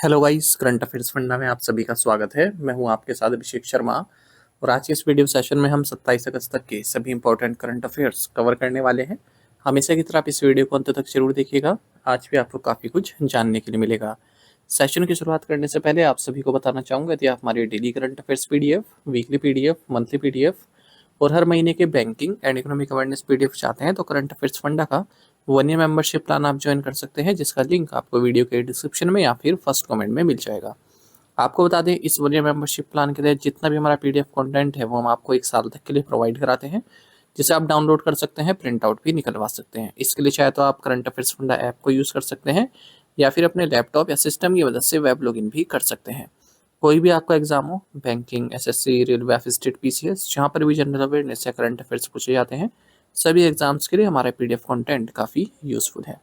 Hello guys, current affairs funda में आप सभी का स्वागत है। मैं हूं आपके साथ अभिषेक शर्मा और आज के इस वीडियो सेशन में हम 27 अगस्त तक के सभी इंपॉर्टेंट करंट अफेयर्स कवर करने वाले हैं। हमेशा की तरह आप इस वीडियो को अंत तक जरूर देखिएगा। आज भी आपको काफ़ी कुछ जानने के लिए मिलेगा। सेशन की शुरुआत करने से पहले आप सभी को बताना चाहूँगा, यदि आप हमारे daily current affairs PDF, weekly PDF, monthly PDF और हर महीने के banking and economic awareness PDF चाहते हैं तो करंट अफेयर्स फंडा का 1 ईयर मेंबरशिप प्लान आप ज्वाइन कर सकते हैं, जिसका लिंक आपको वीडियो के डिस्क्रिप्शन में या फिर फर्स्ट कमेंट में मिल जाएगा। आपको बता दें, इस 1 ईयर मेंबरशिप प्लान के तहत जितना भी हमारा पीडीएफ कंटेंट है वो हम आपको 1 साल तक के लिए प्रोवाइड कराते हैं, जिसे आप डाउनलोड कर सकते हैं, प्रिंट आउट भी निकलवा सकते हैं। इसके लिए चाहे तो आप करंट अफेयर्स फंडा ऐप को यूज़ कर सकते हैं या फिर अपने लैपटॉप या सिस्टम की मदद से वेब लॉगिन भी कर सकते हैं। कोई भी आपका एग्जाम हो, banking, SSC, railway, state, PCS, जहाँ पर भी जनरल अवेयरनेस या करंट अफेयर्स पूछे जाते हैं, सभी एग्जाम्स के लिए हमारा पीडीएफ कंटेंट काफ़ी यूजफुल है।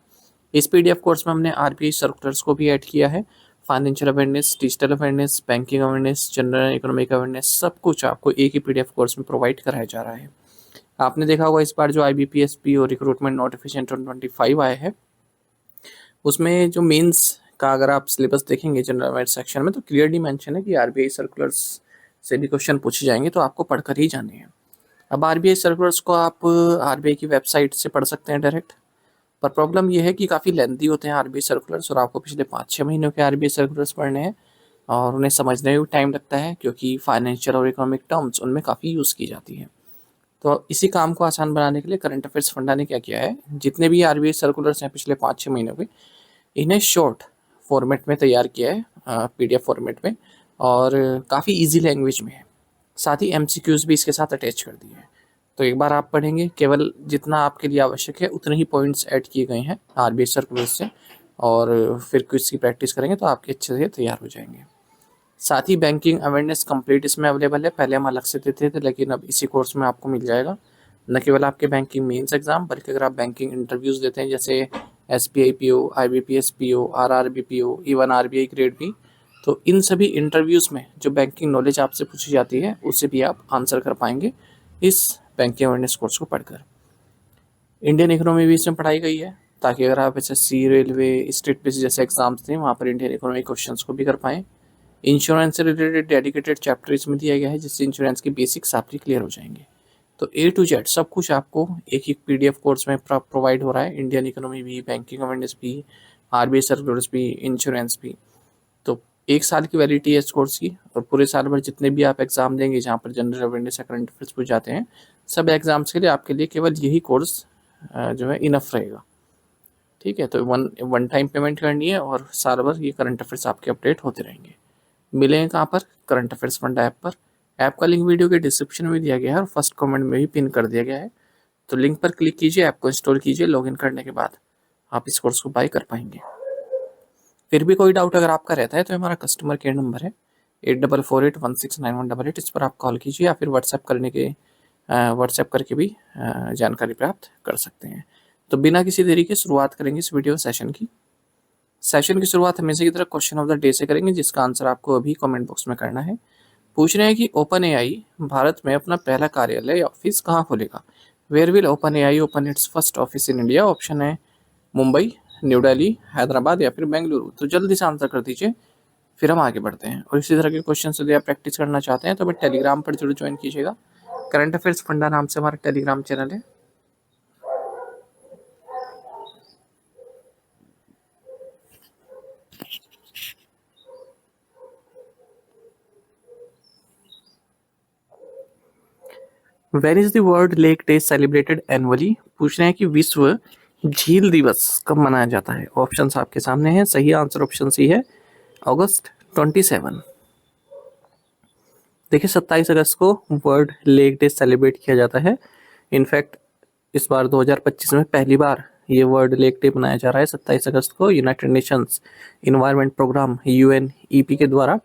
इस पीडीएफ कोर्स में हमने आरबीआई सर्कुलर्स को भी ऐड किया है। Financial awareness, digital awareness, banking awareness, general economic awareness, सब कुछ आपको एक ही पीडीएफ कोर्स में प्रोवाइड कराया जा रहा है। आपने देखा होगा इस बार जो आईबीपीएसपी और रिक्रूटमेंट नोटिफिकेशन 2025 आए हैं, उसमें जो मेंस का अगर आप सिलेबस देखेंगे जनरल अवेयरनेस सेक्शन में, तो क्लियरली मेंशन है कि आरबीआई सर्कुलर्स से भी क्वेश्चन पूछे जाएंगे, तो आपको पढ़कर ही जाने हैं। अब आरबीआई सर्कुलर्स को आप आरबीआई की वेबसाइट से पढ़ सकते हैं डायरेक्ट, पर प्रॉब्लम यह है कि काफ़ी लेंथी होते हैं आरबीआई सर्कुलर्स और आपको पिछले 5-6 महीनों के आरबीआई सर्कुलर्स पढ़ने हैं और उन्हें समझने में भी टाइम लगता है, क्योंकि फाइनेंशियल और इकोनॉमिक टर्म्स उनमें काफ़ी यूज़ की जाती हैं। तो इसी काम को आसान बनाने के लिए करंट अफेयर्स फंडा ने क्या किया है, जितने भी आरबीआई सर्कुलर्स हैं पिछले 5-6 महीनों के, इन्हें शॉर्ट फॉर्मेट में तैयार किया है, पीडीएफ फॉर्मेट में, और काफ़ी इजी लैंग्वेज में है। साथ ही एमसीक्यूज भी इसके साथ अटैच कर दिए हैं। तो एक बार आप पढ़ेंगे, केवल जितना आपके लिए आवश्यक है उतने ही पॉइंट्स ऐड किए गए हैं आरबीआई सर्कुलर से, और फिर क्विज की प्रैक्टिस करेंगे तो आपके अच्छे से तैयार हो जाएंगे। साथ ही बैंकिंग अवेयरनेस कंप्लीट इसमें अवेलेबल है। पहले हम अलग से देते थे, लेकिन अब इसी कोर्स में आपको मिल जाएगा। न केवल आपके बैंकिंग मेंस एग्जाम, बल्कि अगर आप बैंकिंग इंटरव्यूज़ देते हैं, जैसे SBI PO, IBPS PO, RRB PO, even RBI grade B, तो इन सभी इंटरव्यूज़ में जो बैंकिंग नॉलेज आपसे पूछी जाती है उसे भी आप आंसर कर पाएंगे इस बैंकिंग अवेयरनेस कोर्स को पढ़कर। इंडियन इकोनॉमी भी इसमें पढ़ाई गई है, ताकि अगर आप एसएससी, रेलवे, स्टेट पीसी जैसे एग्जाम्स दें, वहाँ पर इंडियन इकोनॉमी क्वेश्चंस को भी कर पाएँ। इंश्योरेंस से रिलेटेड डेडिकेटेड चैप्टर इसमें दिया गया है, जिससे इंश्योरेंस के बेसिक्स आपके क्लियर हो जाएंगे। तो ए टू जेड सब कुछ आपको एक ही पीडीएफ कोर्स में प्रोवाइड हो रहा है। इंडियन इकोनॉमी भी, बैंकिंग अवेयरनेस भी, आरबीआई सर्कुलर्स भी, इंश्योरेंस भी। तो 1 साल की वैलिडिटी है इस कोर्स की, और पूरे साल भर जितने भी आप एग्जाम देंगे जहाँ पर जनरल अवेयरनेस या करंट अफेयर्स पूछ जाते हैं, सब एग्जाम्स के लिए आपके लिए केवल यही कोर्स जो है इनफ रहेगा। ठीक है, तो वन टाइम पेमेंट करनी है और साल भर ये करंट अफेयर्स आपके अपडेट होते रहेंगे। मिलेंगे कहाँ पर? करंट अफेयर्स फंडा ऐप पर। ऐप का लिंक वीडियो के डिस्क्रिप्शन में दिया गया है और फर्स्ट कमेंट में भी पिन कर दिया गया है। तो लिंक पर क्लिक कीजिए, ऐप को इंस्टॉल कीजिए। लॉगिन करने के बाद आप इस कोर्स को बाय कर पाएंगे। फिर भी कोई डाउट अगर आपका रहता है तो हमारा कस्टमर केयर नंबर है 8448169188। इस पर आप कॉल कीजिए या फिर व्हाट्सएप करके भी जानकारी प्राप्त कर सकते हैं। तो बिना किसी देरी के शुरुआत करेंगे इस वीडियो सेशन की। सेशन की शुरुआत हमेशा की तरह क्वेश्चन ऑफ द डे से करेंगे, जिसका आंसर आपको अभी कमेंट बॉक्स में करना है। पूछ रहे हैं कि ओपन एआई भारत में अपना पहला कार्यालय या ऑफिस कहाँ खोलेगा? Where will open AI open its first office in India? Option है मुंबई, न्यू दिल्ली, हैदराबाद या फिर बेंगलुरु। तो जल्दी से आंसर कर दीजिए, फिर हम आगे बढ़ते हैं। और इसी तरह के क्वेश्चन यदि आप प्रैक्टिस करना चाहते हैं तो हमें टेलीग्राम पर जरूर ज्वाइन कीजिएगा। करंट अफेयर्स फंडा नाम से हमारा टेलीग्राम चैनल है। Where is the world lake day celebrated annually? पूछ रहे हैं कि विश्व झील दिवस कब मनाया जाता है? ऑप्शंस आपके सामने हैं। सही आंसर ऑप्शन सी है, अगस्त 27। देखिए, 27 अगस्त को वर्ल्ड लेक डे सेलिब्रेट किया जाता है। इनफैक्ट इस बार 2025 में पहली बार ये वर्ल्ड लेक डे मनाया जा रहा है 27 अगस्त को, United Nations environment program UNEP के द्वारा।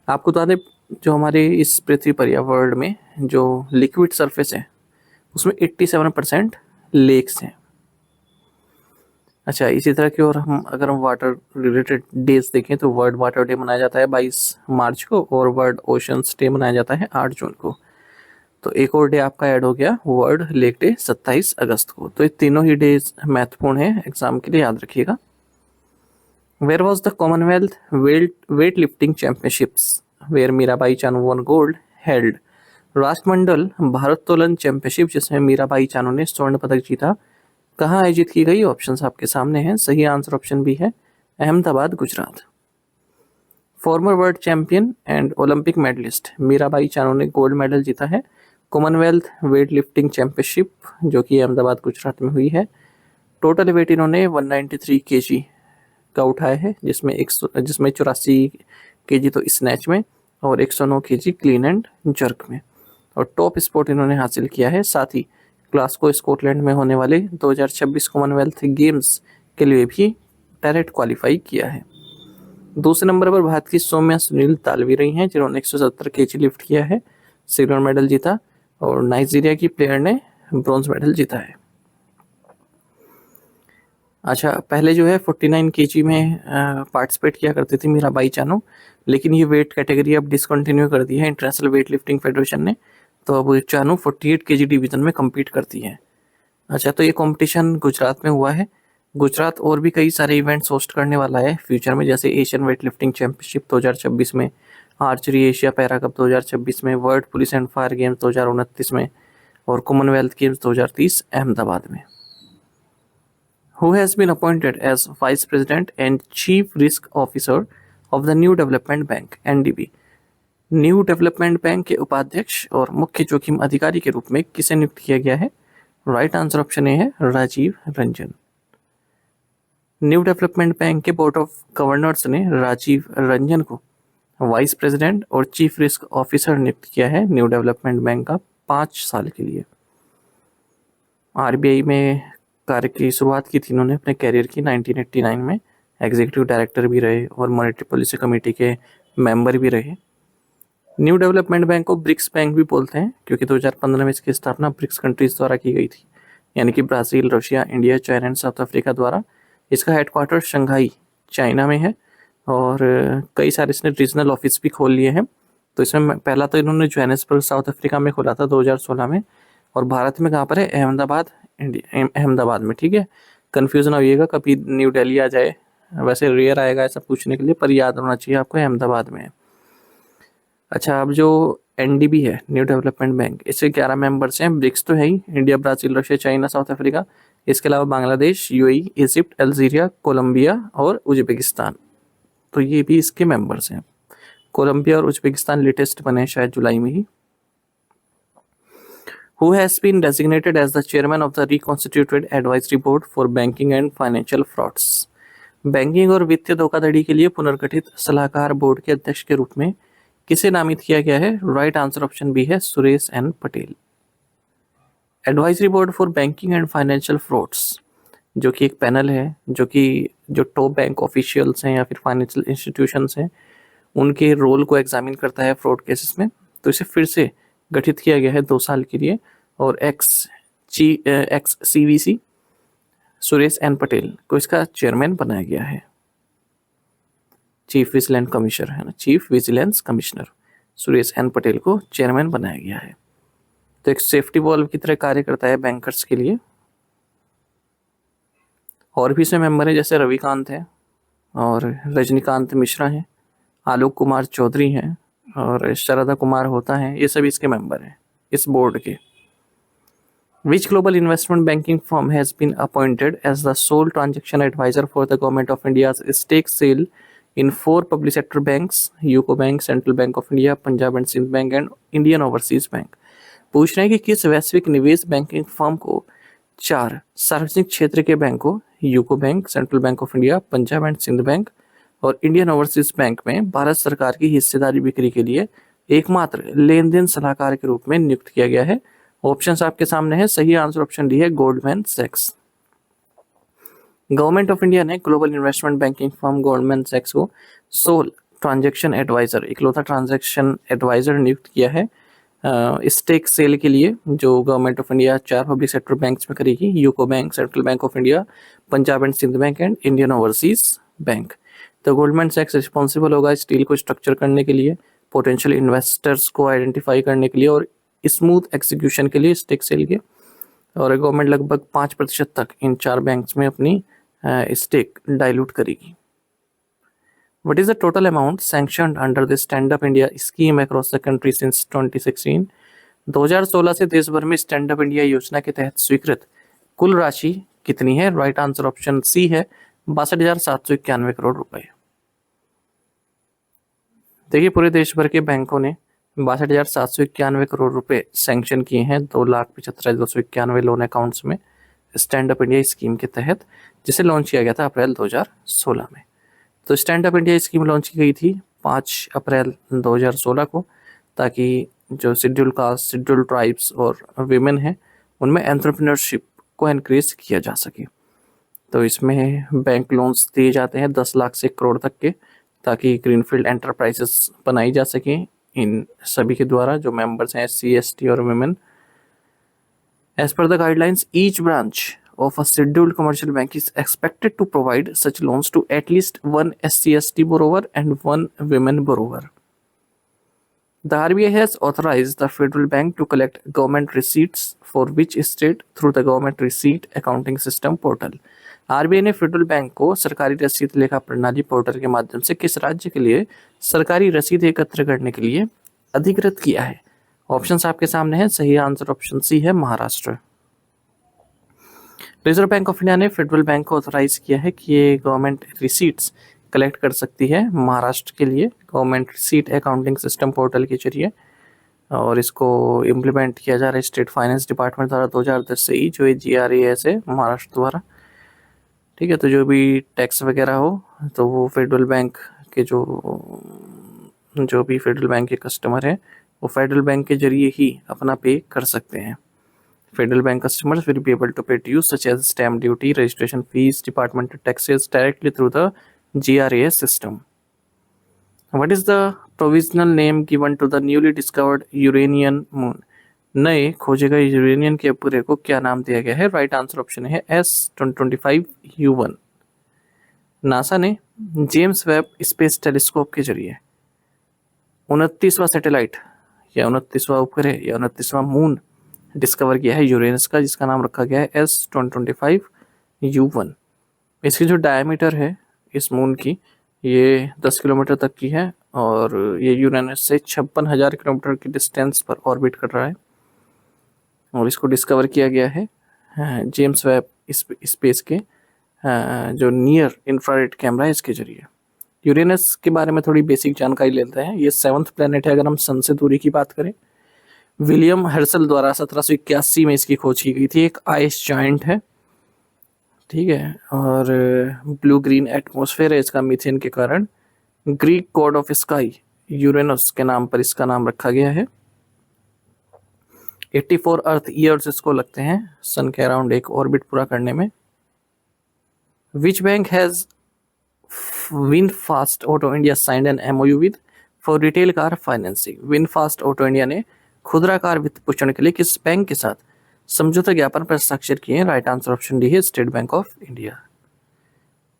आपको बता दें, जो हमारे इस पृथ्वी पर या वर्ल्ड में जो लिक्विड सरफेस है उसमें 87% लेक्स हैं। अच्छा, इसी तरह की और अगर हम वाटर रिलेटेड डेज देखें तो वर्ल्ड वाटर डे मनाया जाता है 22 मार्च को, और वर्ल्ड ओशंस डे मनाया जाता है 8 जून को। तो एक और डे आपका ऐड हो गया, वर्ल्ड लेक डे 27 अगस्त को। तो ये तीनों ही डेज महत्वपूर्ण है एग्जाम के लिए, याद रखिएगा। Where was the Commonwealth weight lifting championships where Mirabai Chanu won gold held? राष्ट्रमंडल भारोत्तोलन चैंपियनशिप जिसमें मीराबाई चानू ने स्वर्ण पदक जीता, कहाँ आयोजित की गई? ऑप्शंस आपके सामने हैं। सही आंसर ऑप्शन बी है Ahmedabad, Gujarat. Former world champion and Olympic medallist Mirabai Chanu ने गोल्ड मेडल जीता है कॉमनवेल्थ वेट लिफ्टिंग चैंपियनशिप जो कि अहमदाबाद, गुजरात में हुई है। टोटल वेट इन्होंने 193 केजी का उठाया है, जिसमें 84 केजी तो स्नैच में और 109 केजी क्लीन एंड जर्क में। और टॉप स्पोर्ट इन्होंने हासिल किया है। साथ ही ग्लासगो स्कॉटलैंड में होने वाले 2026 कॉमनवेल्थ गेम्स के लिए भी डायरेक्ट क्वालिफाई किया है। दूसरे नंबर पर भारत की सौम्या सुनील तालवी रही हैं, जिन्होंने 170 केजी लिफ्ट किया है, सिल्वर मेडल जीता। और नाइजीरिया की प्लेयर ने ब्रॉन्ज मेडल जीता है। अच्छा, पहले जो है 49 केजी में पार्टिसिपेट किया करती थी मीराबाई चानू, लेकिन ये वेट कैटेगरी अब डिसकंटिन्यू कर दी है इंटरनेशनल वेट लिफ्टिंग फेडरेशन ने। तो अब चानू 48 केजी डिवीजन में कम्पीट करती है। अच्छा, तो ये कंपटीशन गुजरात में हुआ है। गुजरात और भी कई सारे इवेंट्स होस्ट करने वाला है फ्यूचर में, जैसे एशियन वेट लिफ्टिंग चैंपियनशिप 2026 में, आर्चरी एशिया पैरा कप 2026 में, world police and fire games 2029 में और कॉमनवेल्थ गेम्स 2030 अहमदाबाद में। Who has been appointed as Vice President and Chief Risk Officer of the New Development Bank (NDB)? New development bank के उपाध्यक्ष और मुख्य जोखिम अधिकारी के रूप में किसे नियुक्त किया गया है? राइट आंसर ऑप्शन ए है Rajiv Ranjan. New development bank के बोर्ड ऑफ गवर्नर्स ने राजीव रंजन को वाइस प्रेसिडेंट और चीफ रिस्क ऑफिसर नियुक्त किया है न्यू डेवलपमेंट बैंक का 5 साल के लिए। आरबीआई में कार्य की शुरुआत की थी इन्होंने अपने कैरियर की 1989 में। एग्जीक्यूटिव डायरेक्टर भी रहे और मॉनेटरी पॉलिसी कमेटी के मेंबर भी रहे। न्यू डेवलपमेंट बैंक को ब्रिक्स बैंक भी बोलते हैं, क्योंकि 2015 में इसकी स्थापना ब्रिक्स कंट्रीज द्वारा की गई थी, यानी कि Brazil, Russia, India, China and south Africa द्वारा। इसका हेडक्वार्टर शंघाई, चाइना में है और कई सारे इसने रीजनल ऑफिस भी खोल लिए हैं। तो इसमें पहला तो इन्होंने जोहानिसबर्ग, साउथ अफ्रीका में खोला था 2016 में, और भारत में कहाँ पर है? अहमदाबाद, अहमदाबाद में। ठीक है, कन्फ्यूजन होइएगा, कभी न्यू दिल्ली आ जाए, वैसे रेयर आएगा ऐसा पूछने के लिए, पर याद होना चाहिए आपको अहमदाबाद में है। अच्छा, अब जो एनडीबी है न्यू डेवलपमेंट बैंक, इससे 11 मेंबर्स हैं। ब्रिक्स तो है ही, India, Brazil, Russia, China, South Africa. इसके अलावा Bangladesh, UAE, Egypt, Algeria, Colombia और उज्बेकिस्तान, तो ये भी इसके मेंबर्स हैं। कोलंबिया और उज्बेकिस्तान लेटेस्ट बने शायद जुलाई में ही। Who has been designated as the chairman of the reconstituted advisory board for banking and financial frauds? Banking और वित्तीय धोखाधड़ी के लिए पुनर्गठित सलाहकार बोर्ड के अध्यक्ष के रूप में किसे नामित किया गया है? राइट आंसर ऑप्शन बी है Suresh N Patel. Advisory board for banking and financial frauds, जो कि एक पैनल है जो टॉप बैंक ऑफिशियल्स हैं या फिर फाइनेंशियल इंस्टीट्यूशंस हैं, उनके रोल को एग्जामिन करता है फ्रॉड केसेस में। तो इसे फिर से गठित किया गया है 2 साल के लिए, और ex CVC Suresh N Patel को इसका चेयरमैन बनाया गया है। चीफ विजिलेंस कमिश्नर है ना, chief vigilance commissioner Suresh N Patel को चेयरमैन बनाया गया है। तो एक सेफ्टी वॉल्व की तरह कार्य करता है बैंकर्स के लिए। और भी इसमें मेंबर हैं, जैसे रविकांत है और रजनीकांत मिश्रा हैं, आलोक कुमार चौधरी हैं और शरदा कुमार होता है। ये सभी इसके मेंबर हैं इस बोर्ड के। Which global investment banking firm has been appointed as the sole transaction advisor for the Government of India's stake sale in 4 public sector banks, UCO Bank, Central Bank of India, Punjab and Sindh Bank and Indian Overseas Bank? पूछ रहे हैं कि किस वैश्विक निवेश banking firm को 4 सार्वजनिक क्षेत्र के बैंकों UCO bank, central bank of India, Punjab and Sind bank और इंडियन ओवरसीज बैंक में भारत सरकार की हिस्सेदारी बिक्री के लिए एकमात्र लेन देन सलाहकार के रूप में नियुक्त किया गया है? ऑप्शंस आपके सामने है। सही आंसर ऑप्शन डी है गोल्डमैन सैक्स। गवर्नमेंट ऑफ इंडिया ने global investment banking firm Goldman सैक्स को सोल ट्रांजैक्शन एडवाइजर, इकलौता ट्रांजैक्शन एडवाइजर नियुक्त किया है स्टेक सेल के लिए, जो government of India 4 public sector banks में करेगी, UCO bank, central bank of India, Punjab and Sind bank and Indian overseas bank. तो गोल्डमैन सैक्स रिस्पॉन्सिबल होगा इस डील को स्ट्रक्चर करने के लिए, पोटेंशियल इन्वेस्टर्स को आइडेंटिफाई करने के लिए और स्मूथ एग्जीक्यूशन के लिए स्टेक सेल के। और गवर्नमेंट लगभग 5% तक इन 4 बैंक्स में अपनी स्टेक डाइल्यूट करेगी। What is the total amount sanctioned under the Stand Up India scheme across the country since 2016? 2016 से देश भर में स्टैंड अप इंडिया योजना के तहत स्वीकृत कुल राशि कितनी है? राइट आंसर ऑप्शन सी है 62,791 करोड़ रुपए। देखिए पूरे देश भर के बैंकों ने 62,791 करोड़ रुपए सैंक्शन किए हैं 2,75,291 लोन अकाउंट्स में स्टैंड अप इंडिया स्कीम के तहत, जिसे लॉन्च किया गया था अप्रैल 2016 में। तो stand up India scheme launch की गई थी 5 अप्रैल 2016 को, ताकि जो शेड्यूल कास्ट, शेड्यूल ट्राइब्स और विमेन हैं उनमें एंटरप्रेन्योरशिप को एनकरेज किया जा सके। तो इसमें बैंक लोन्स दिए जाते हैं 10 लाख से 1 करोड़ तक के, ताकि ग्रीनफील्ड एंटरप्राइजेस बनाई जा सकें इन सभी के द्वारा जो मेंबर्स हैं SC, ST और women. As per the guidelines each branch of a scheduled commercial bank is expected to provide such loans to at least one SC, ST borrower and one women borrower. The RBI has authorized the Federal Bank to collect government receipts for which state through the Government Receipt Accounting System portal. RBI ने federal bank को सरकारी रसीद लेखा प्रणाली portal के माध्यम से किस राज्य के लिए सरकारी रसीद एकत्र करने के लिए अधिकृत किया है? ऑप्शंस आपके सामने हैं। सही आंसर ऑप्शन सी है Maharashtra. Reserve bank of India ने फेडरल बैंक को ऑथराइज किया है कि ये गवर्नमेंट रिसीट्स कलेक्ट कर सकती है महाराष्ट्र के लिए government receipt accounting system portal के जरिए, और इसको इम्प्लीमेंट किया जा रहा है स्टेट फाइनेंस डिपार्टमेंट द्वारा 2010 से ही, जो ये GRAS है महाराष्ट्र द्वारा। ठीक है, तो जो भी टैक्स वगैरह हो तो वो फेडरल बैंक के जो भी फेडरल बैंक के कस्टमर हैं वो फेडरल बैंक के जरिए ही अपना पे कर सकते हैं। Federal Bank customers will be able to pay dues such as stamp duty, registration fees, departmental taxes directly through the GRAS system. What is the provisional name given to the newly discovered Uranian moon? नए खोजे गए Uranian के उपग्रह को क्या नाम दिया गया है? राइट आंसर ऑप्शन है S2025U1। नासा ने जेम्स वेब स्पेस टेलीस्कोप के जरिए 29वां सैटेलाइट या 29वां उपग्रह या 29वां मून डिस्कवर किया है यूरेनस का, जिसका नाम रखा गया है S2025U1। इसकी जो डायमीटर है इस मून की ये 10 किलोमीटर तक की है, और ये यूरेनस से 56,000 किलोमीटर की डिस्टेंस पर ऑर्बिट कर रहा है, और इसको डिस्कवर किया गया है जेम्स वेब स्पेस के जो नियर इंफ्रारेड कैमरा है इसके जरिए। यूरेनस के बारे में थोड़ी बेसिक जानकारी लेते हैं। ये 7th प्लेनेट है अगर हम सन से दूरी की बात करें। विलियम हर्सल द्वारा 1781 में इसकी खोज की गई थी। एक आइस जॉइंट है, ठीक है, और ब्लू ग्रीन एटमॉस्फेयर है इसका मीथेन के कारण। Greek God of sky Uranus के नाम पर इसका नाम रखा गया है। 84 अर्थ ईयर्स इसको लगते हैं सन के अराउंड एक ऑर्बिट पूरा करने में। Which bank has VinFast auto India signed an MOU with for retail car financing? VinFast auto India ने खुदरा कार वित्त पोषण के लिए किस बैंक के साथ समझौता ज्ञापन पर हस्ताक्षर किए हैं? राइट आंसर ऑप्शन डी है स्टेट बैंक ऑफ इंडिया।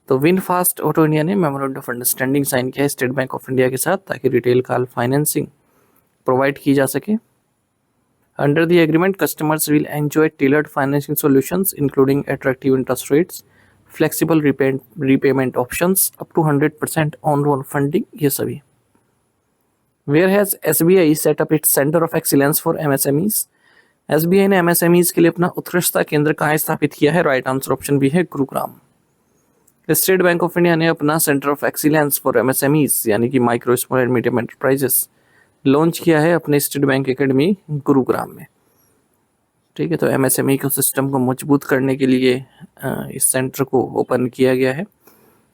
तो विनफास्ट ऑटो इंडिया ने मेमोरेंडम ऑफ अंडरस्टैंडिंग साइन किया है स्टेट बैंक ऑफ इंडिया के साथ, ताकि रिटेल कार फाइनेंसिंग प्रोवाइड की जा सके। Under the agreement customers will enjoy tailored financing solutions including attractive interest rates, flexible repayment options, up to 100% on loan funding, ये सभी। Where has SBI set up its Center of Excellence for MSMEs? SBI ने MSMEs के लिए अपना उत्कृष्टता केंद्र कहाँ स्थापित किया है? राइट आंसर ऑप्शन भी है Gurugram. State bank of India ने अपना centre of excellence for MSMEs यानी कि micro small and medium enterprises launch किया है अपने स्टेट बैंक एकेडमी गुरुग्राम में। ठीक है, तो MSME इकोसिस्टम को मजबूत करने के लिए इस सेंटर को ओपन किया गया है।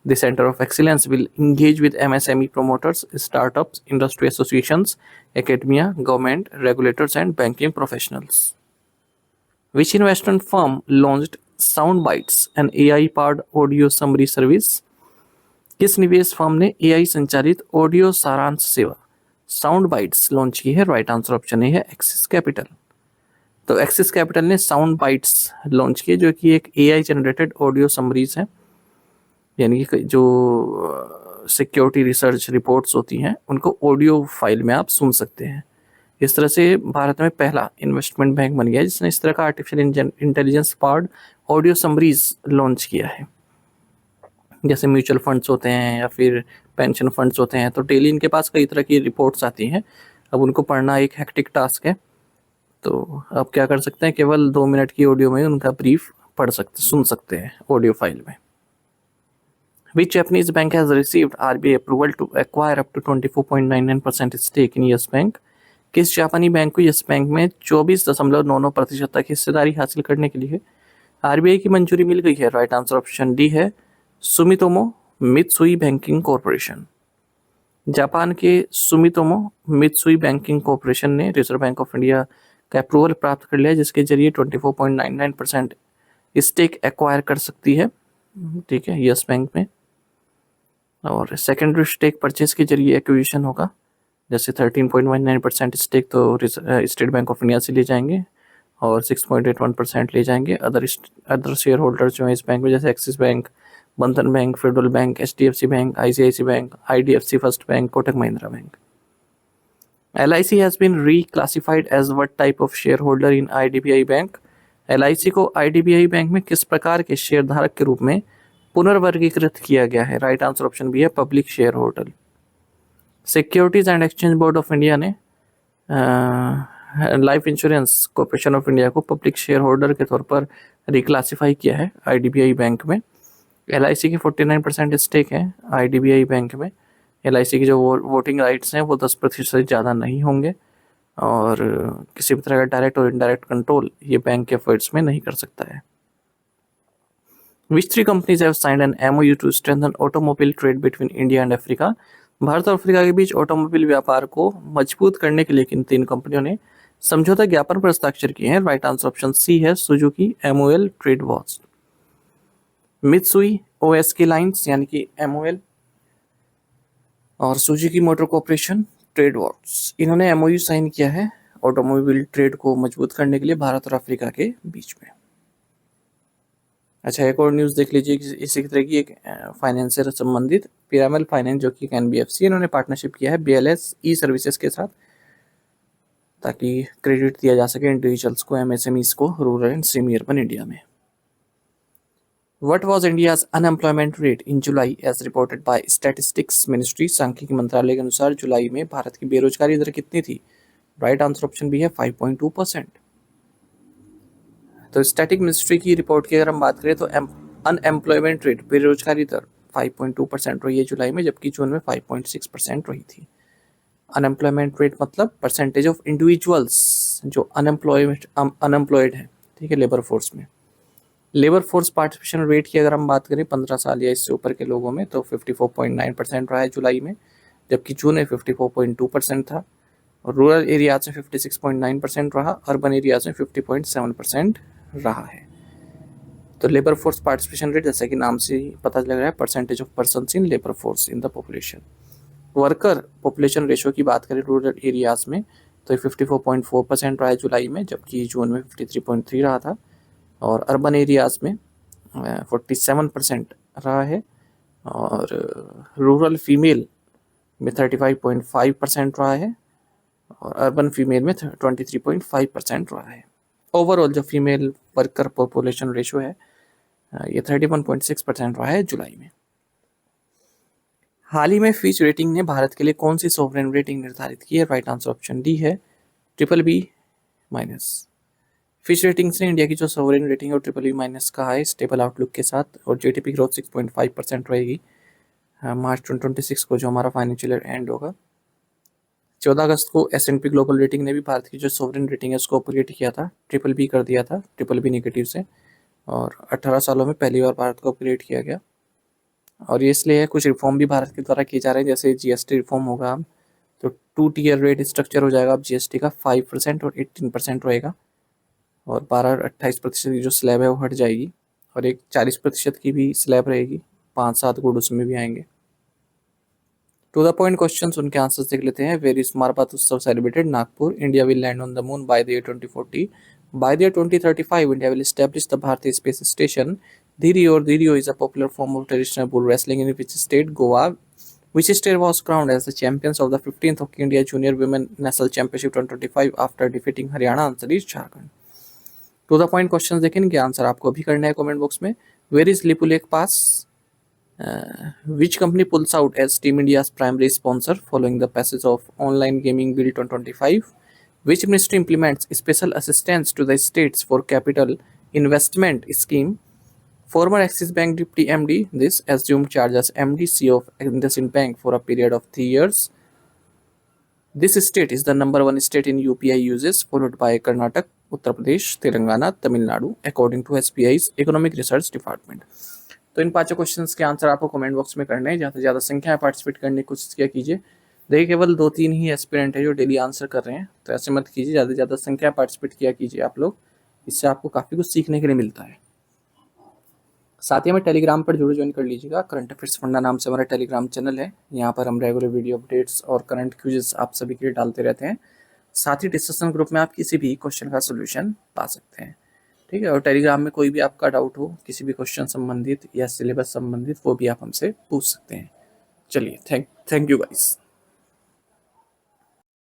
The centre of excellence will engage with MSME promoters, startups, industry associations, academia, government, regulators and banking professionals. Which investment firm launched Soundbites, an AI-powered audio summary service? किस निवेश फर्म ने AI संचालित audio सारांश सेवा Soundbites launch की है? Right answer option A है axis capital. तो एक्सिस कैपिटल ने Soundbites लॉन्च किए, जो कि एक AI जनरेटेड ऑडियो समरीज है, यानी कि जो सिक्योरिटी रिसर्च रिपोर्ट्स होती हैं उनको ऑडियो फाइल में आप सुन सकते हैं। इस तरह से भारत में पहला इन्वेस्टमेंट बैंक बन गया जिसने इस तरह का artificial intelligence powered audio summaries launch किया है। जैसे म्यूचुअल फंड्स होते हैं या फिर पेंशन फंड्स होते हैं, तो डेली इनके पास कई तरह की रिपोर्ट्स आती हैं। अब उनको पढ़ना एक हेक्टिक टास्क है, तो आप क्या कर सकते हैं, केवल 2 मिनट की ऑडियो में उनका ब्रीफ सुन सकते हैं ऑडियो फाइल में। Which Japanese bank has received RBI approval to acquire up to 24.99% stake in Yes Bank? किस जापानी बैंक को यस बैंक में 24.99% तक हिस्सेदारी हासिल करने के लिए आरबीआई की मंजूरी मिल गई है? राइट आंसर ऑप्शन डी है, Sumitomo Mitsui banking corporation. Japan के सुमितोमो मित्सुई बैंकिंग कॉरपोरेशन ने रिजर्व बैंक ऑफ इंडिया का अप्रूवल प्राप्त कर लिया, जिसके जरिए 24.99% स्टेक एक्वायर कर सकती है, ठीक है, यस बैंक में। और सेकेंडरी स्टेक परचेज के जरिए एक्विजिशन होगा, जैसे 13.19% स्टेक तो स्टेट बैंक ऑफ इंडिया से ले जाएंगे और 6.81% ले जाएंगे अदर शेयर होल्डर जो है इस बैंक में, जैसे एक्सिस बैंक, बंधन bank, federal bank, HDFC bank, ICICI bank, IDFC first bank, Kotak Mahindra bank. LIC has been reclassified as what type of shareholder in IDBI bank? LIC को IDBI बैंक में किस प्रकार के शेयर धारक के रूप में पुनर्वर्गीकृत किया गया है? राइट आंसर ऑप्शन बी है, public share holder. Securities and exchange board of India ने life insurance corporation of India को पब्लिक शेयर होल्डर के तौर पर रिक्लासीफाई किया है IDBI बैंक में। LIC की 49% स्टेक है IDBI बैंक में। LIC की जो वोटिंग राइट्स हैं वो 10% से ज़्यादा नहीं होंगे और किसी भी तरह का डायरेक्ट और इनडायरेक्ट कंट्रोल ये बैंक के एफर्ट्स में नहीं कर सकता है। Which three companies have signed an MOU to strengthen automobile trade between India and Africa? Bharat और अफ्रीका के बीच ऑटोमोबाइल व्यापार को मजबूत करने के लिए किन 3 कंपनियों ने समझौता ज्ञापन पर हस्ताक्षर किए हैं? राइट आंसर ऑप्शन सी है, Suzuki MOL trade watch, Mitsui OSK lines यानी कि MOL और Suzuki motor corporation trade watch. इन्होंने MOU साइन किया है ऑटोमोबाइल ट्रेड को मजबूत करने के लिए भारत और अफ्रीका के बीच में। अच्छा, एक और न्यूज़ देख लीजिए इसी तरह की, एक फाइनेंशियल संबंधित पिरामिल फाइनेंस जो कि NBFC, इन्होंने पार्टनरशिप किया है BLS ई सर्विसेज के साथ ताकि क्रेडिट दिया जा सके इंडिविजुअल्स को, MSMEs को rural and semi urban India में। What was India's unemployment rate in July as reported by statistics ministry? सांख्यिकी मंत्रालय के अनुसार जुलाई में भारत की बेरोजगारी दर कितनी थी? राइट आंसर ऑप्शन बी है, 5.2%। तो स्टैटिक मिनिस्ट्री की रिपोर्ट की अगर हम बात करें तो अनएम्प्लॉयमेंट रेट, बेरोजगारी दर 5.2% रही है जुलाई में, जबकि जून में 5.6% रही थी। अनएम्प्लॉयमेंट रेट मतलब परसेंटेज ऑफ इंडिविजुअल्स जो अनएम्प्लॉयड है, ठीक है, लेबर फोर्स में। लेबर फोर्स पार्टिसिपेशन रेट की अगर हम बात करें 15 साल या इससे ऊपर के लोगों में तो 54.9% रहा है जुलाई में, जबकि जून में 54.2% था। और रूरल एरियाज में 56.9% रहा, अर्बन एरियाज में 50.7% रहा है। तो लेबर फोर्स पार्टिसिपेशन रेट जैसा कि नाम से पता लग रहा है, percentage of persons in labour force in the population. Worker population ratio की बात करें रूरल एरियाज में तो 54.4% रहा है जुलाई में, जबकि जून में 53.3 रहा था। और अर्बन एरियाज में 47% रहा है और रूरल फीमेल में 35.5% रहा है और अर्बन फीमेल में 23.5% रहा है। ओवरऑल जो फीमेल वर्कर पॉपुलेशन रेशो है ये 31.6% रहा है जुलाई में। हाल ही में फिच रेटिंग ने भारत के लिए कौन सी सॉवरेन रेटिंग निर्धारित की है? राइट आंसर ऑप्शन डी है, BBB-। फिच रेटिंग्स ने इंडिया की जो सॉवरेन रेटिंग है वो BBB- का है, स्टेबल आउटलुक के साथ, और GDP ग्रोथ 6.5% रहेगी मार्च 2026 को जो हमारा फाइनेंशियल ईयर एंड होगा। 14 अगस्त को S&P ग्लोबल रेटिंग ने भी भारत की जो सॉवरेन रेटिंग है उसको अपग्रेड किया था, BBB कर दिया था, BBB नेगेटिव से, और 18 सालों में पहली बार भारत को अपग्रेड किया गया। और ये इसलिए है, कुछ रिफॉर्म भी भारत के द्वारा किए जा रहे हैं, जैसे GST रिफॉर्म होगा अब, तो 2 टियर रेट स्ट्रक्चर हो जाएगा अब GST का, 5% और 18% रहेगा, और 12-28% की जो स्लैब है वो हट जाएगी, और एक 40% की भी स्लैब रहेगी, 5-7 गुड उसमें भी आएंगे। टू द पॉइंट क्वेश्चन, उनके आंसर्स देख लेते हैं। वेर इज मारबात उत्सव celebrated? Nagpur. India will land on the moon by the year 2040। By the year 2035 India will establish the Bharatiya space station. Dhirio is a popular form of traditional bull wrestling in which state? Goa. Which state was crowned as the champions of the 15th Hockey India Junior Women National Championship 2025 after defeating Haryana? Answer is Jharkhand. To the point question देखें, इनके answer आपको भी करना है comment box में। Where is Lipulekh pass? Which company pulls out as Team India's primary sponsor following the passage of Online Gaming Bill 2025? Which ministry implements special assistance to the states for capital investment scheme? Former Axis Bank Deputy MD, this assumed charge as MD of IndusInd Bank for a period of 3 years. This state is the number one state in UPI uses, followed by Karnataka, Uttar Pradesh, Telangana, Tamil Nadu, according to SBI's Economic Research Department. तो इन पांचों questions के answer आपको comment box में करने हैं। ज़्यादा से ज़्यादा संख्या में पार्टिसिपेट करने की कोशिश किया कीजिए। देखिए केवल 2-3 ही एस्पिरेंट है जो डेली आंसर कर रहे हैं, तो ऐसे मत कीजिए, ज़्यादा से ज़्यादा संख्या पार्टिसिपेट किया कीजिए आप लोग। इससे आपको काफ़ी कुछ सीखने के लिए मिलता है। साथ ही हमें टेलीग्राम पर जरूर ज्वाइन कर लीजिएगा। करंट अफेयर्स फंडा नाम से हमारा टेलीग्राम चैनल है। यहाँ पर हम रेगुलर वीडियो अपडेट्स और करंट क्विज़ आप सभी के लिए डालते रहते हैं। साथ ही डिस्कशन ग्रुप में आप किसी भी क्वेश्चन का सोल्यूशन पा सकते हैं, ठीक है। और टेलीग्राम में कोई भी आपका डाउट हो किसी भी क्वेश्चन संबंधित या सिलेबस संबंधित, वो भी आप हमसे पूछ सकते हैं। चलिए, थैंक यू गाइस।